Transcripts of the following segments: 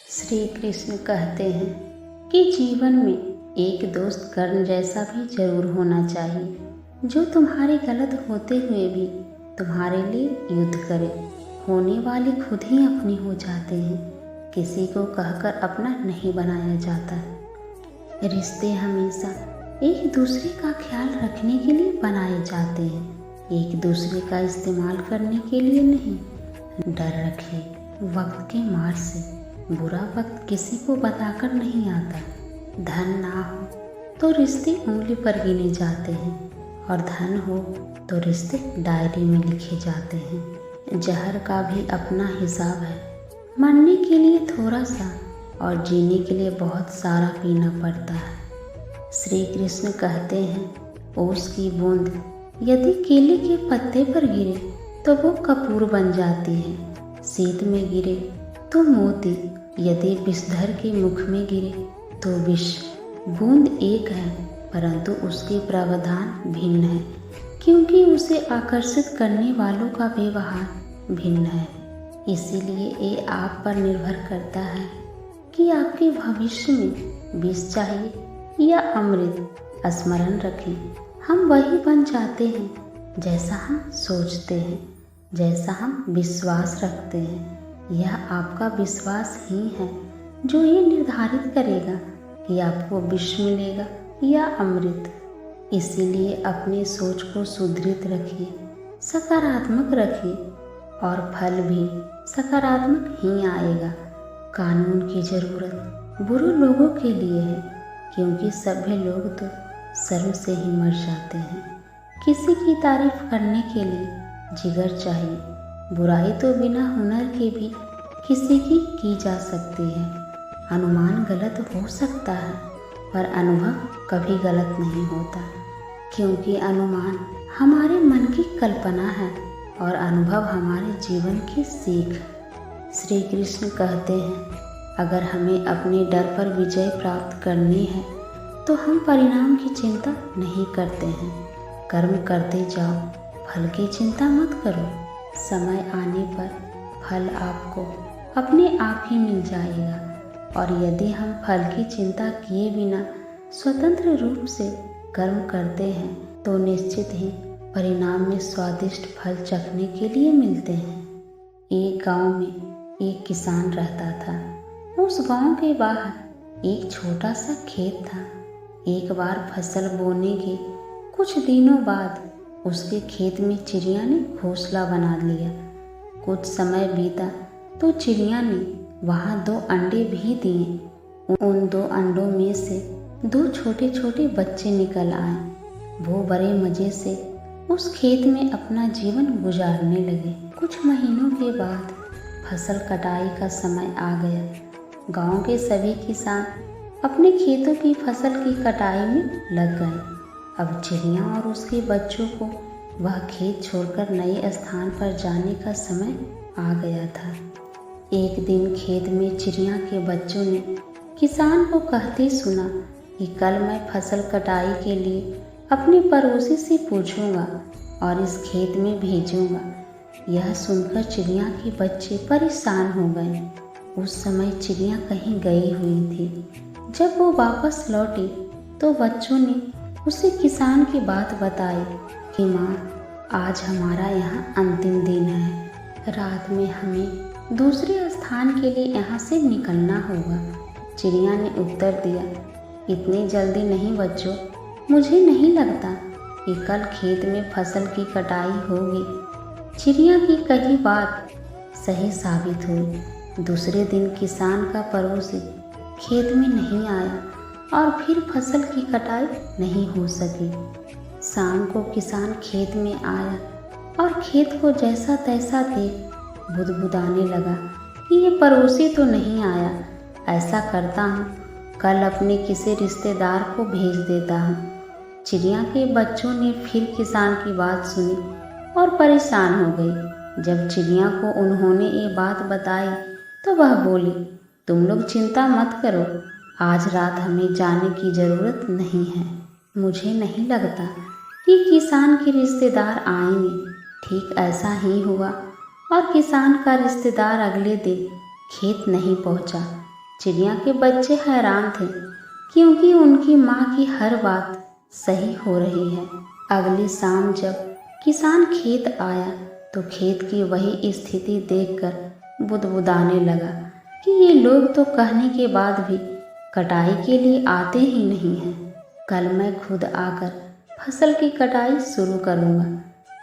श्री कृष्ण कहते हैं कि जीवन में एक दोस्त कर्ण जैसा भी जरूर होना चाहिए, जो तुम्हारे गलत होते हुए भी तुम्हारे लिए युद्ध करे। होने वाले खुद ही अपनी हो जाते हैं, किसी को कहकर अपना नहीं बनाया जाता। रिश्ते हमेशा एक दूसरे का ख्याल रखने के लिए बनाए जाते हैं, एक दूसरे का इस्तेमाल करने के लिए नहीं। डर रखिए वक्त के मार से, बुरा वक्त किसी को बताकर नहीं आता। धन ना हो तो रिश्ते उंगली पर गिने जाते हैं, और धन हो तो रिश्ते डायरी में लिखे जाते हैं। जहर का भी अपना हिसाब है, मरने के लिए थोड़ा सा और जीने के लिए बहुत सारा पीना पड़ता है। श्री कृष्ण कहते हैं, ओस की बूंद यदि केले के पत्ते पर गिरे तो वो कपूर बन जाती है। शीत में गिरे तो मोती, यदि विषधर के मुख में गिरे तो विष। बूंद एक है परंतु उसके प्रावधान भिन्न है, क्योंकि उसे आकर्षित करने वालों का व्यवहार भिन्न है। इसीलिए ये आप पर निर्भर करता है कि आपके भविष्य में विष चाहिए या अमृत। स्मरण रखें, हम वही बन जाते हैं जैसा हम सोचते हैं, जैसा हम विश्वास रखते हैं। यह आपका विश्वास ही है जो ये निर्धारित करेगा कि आपको विष मिलेगा या अमृत। इसीलिए अपनी सोच को सुदृढ़ रखिए, सकारात्मक रखिए, और फल भी सकारात्मक ही आएगा। कानून की ज़रूरत बुरे लोगों के लिए है, क्योंकि सभ्य लोग तो शर्म से ही मर जाते हैं। किसी की तारीफ करने के लिए जिगर चाहिए। बुराई तो बिना हुनर के भी किसी की जा सकती है। अनुमान गलत हो सकता है, पर अनुभव कभी गलत नहीं होता, क्योंकि अनुमान हमारे मन की कल्पना है और अनुभव हमारे जीवन की सीख। श्री कृष्ण कहते हैं, अगर हमें अपने डर पर विजय प्राप्त करनी है तो हम परिणाम की चिंता नहीं करते हैं। कर्म करते जाओ, फल की चिंता मत करो। समय आने पर फल आपको अपने आप ही मिल जाएगा। और यदि हम फल की चिंता किए बिना स्वतंत्र रूप से कर्म करते हैं तो निश्चित ही परिणाम में स्वादिष्ट फल चखने के लिए मिलते हैं। एक गांव में एक किसान रहता था। उस गांव के बाहर एक छोटा सा खेत था। एक बार फसल बोने के कुछ दिनों बाद उसके खेत में चिड़िया ने घोंसला बना लिया। कुछ समय बीता तो चिड़िया ने वहाँ 2 अंडे भी दिए। उन 2 अंडों में से 2 छोटे छोटे बच्चे निकल आए। वो बड़े मज़े से उस खेत में अपना जीवन गुजारने लगे। कुछ महीनों के बाद फसल कटाई का समय आ गया। गांव के सभी किसान अपने खेतों की फसल की कटाई में लग गए। अब चिड़िया और उसके बच्चों को वह खेत छोड़कर नए स्थान पर जाने का समय आ गया था। एक दिन खेत में चिड़िया के बच्चों ने किसान को कहते सुना कि कल मैं फसल कटाई के लिए अपने पड़ोसी से पूछूंगा और इस खेत में भेजूंगा। यह सुनकर चिड़िया के बच्चे परेशान हो गए। उस समय चिड़िया कहीं गई हुई थी। जब वो वापस लौटी तो बच्चों ने उसे किसान की बात बताई कि माँ, आज हमारा यहाँ अंतिम दिन है। रात में हमें दूसरे स्थान के लिए यहाँ से निकलना होगा। चिड़िया ने उत्तर दिया, इतनी जल्दी नहीं बच्चों, मुझे नहीं लगता कि कल खेत में फसल की कटाई होगी। चिड़िया की कही बात सही साबित हुई। दूसरे दिन किसान का पड़ोसी खेत में नहीं आया और फिर फसल की कटाई नहीं हो सकी। शाम को किसान खेत में आया और खेत को जैसा तैसा देख बुदबुदाने लगा कि ये पड़ोसी तो नहीं आया। ऐसा करता हूँ, कल अपने किसी रिश्तेदार को भेज देता हूँ। चिड़िया के बच्चों ने फिर किसान की बात सुनी और परेशान हो गई। जब चिड़िया को उन्होंने ये बात बताई तो वह बोली, तुम लोग चिंता मत करो, आज रात हमें जाने की ज़रूरत नहीं है। मुझे नहीं लगता कि किसान के रिश्तेदार आएंगे। ठीक ऐसा ही हुआ और किसान का रिश्तेदार अगले दिन खेत नहीं पहुंचा। चिड़िया के बच्चे हैरान थे क्योंकि उनकी माँ की हर बात सही हो रही है। अगली शाम जब किसान खेत आया तो खेत की वही स्थिति देखकर बुदबुदाने लगा कि ये लोग तो कहने के बाद भी कटाई के लिए आते ही नहीं हैं। कल मैं खुद आकर फसल की कटाई शुरू करूँगा।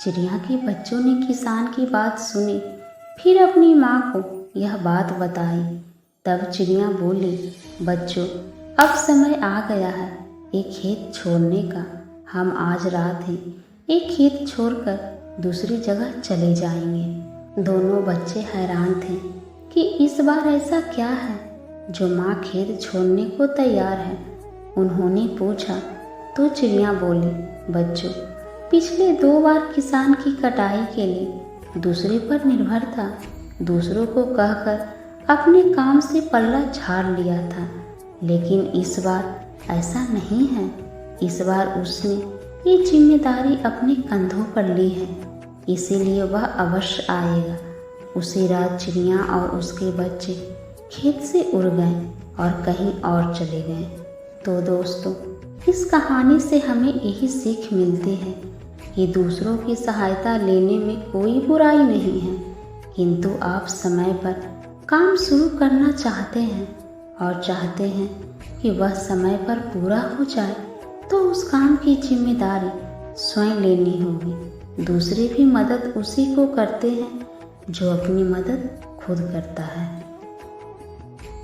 चिड़िया के बच्चों ने किसान की बात सुनी, फिर अपनी माँ को यह बात बताई। तब चिड़िया बोली, बच्चों, अब समय आ गया है एक खेत छोड़ने का। हम आज रात ही एक खेत छोड़कर दूसरी जगह चले जाएंगे। दोनों बच्चे हैरान थे कि इस बार ऐसा क्या है जो माँ खेत छोड़ने को तैयार है। उन्होंने पूछा तो चिड़िया बोली, बच्चों, पिछले 2 बार किसान की कटाई के लिए दूसरे पर निर्भर था। दूसरों को कहकर अपने काम से पल्ला झाड़ लिया था, लेकिन इस बार ऐसा नहीं है। इस बार उसने ये जिम्मेदारी अपने कंधों पर ली है, इसीलिए वह अवश्य आएगा। उसी रात चिड़िया और उसके बच्चे खेत से उड़ गए और कहीं और चले गए। तो दोस्तों, इस कहानी से हमें यही सीख मिलती है कि दूसरों की सहायता लेने में कोई बुराई नहीं है, किंतु आप समय पर काम शुरू करना चाहते हैं और चाहते हैं कि वह समय पर पूरा हो जाए, तो उस काम की जिम्मेदारी स्वयं लेनी होगी। दूसरे भी मदद उसी को करते हैं जो अपनी मदद खुद करता है।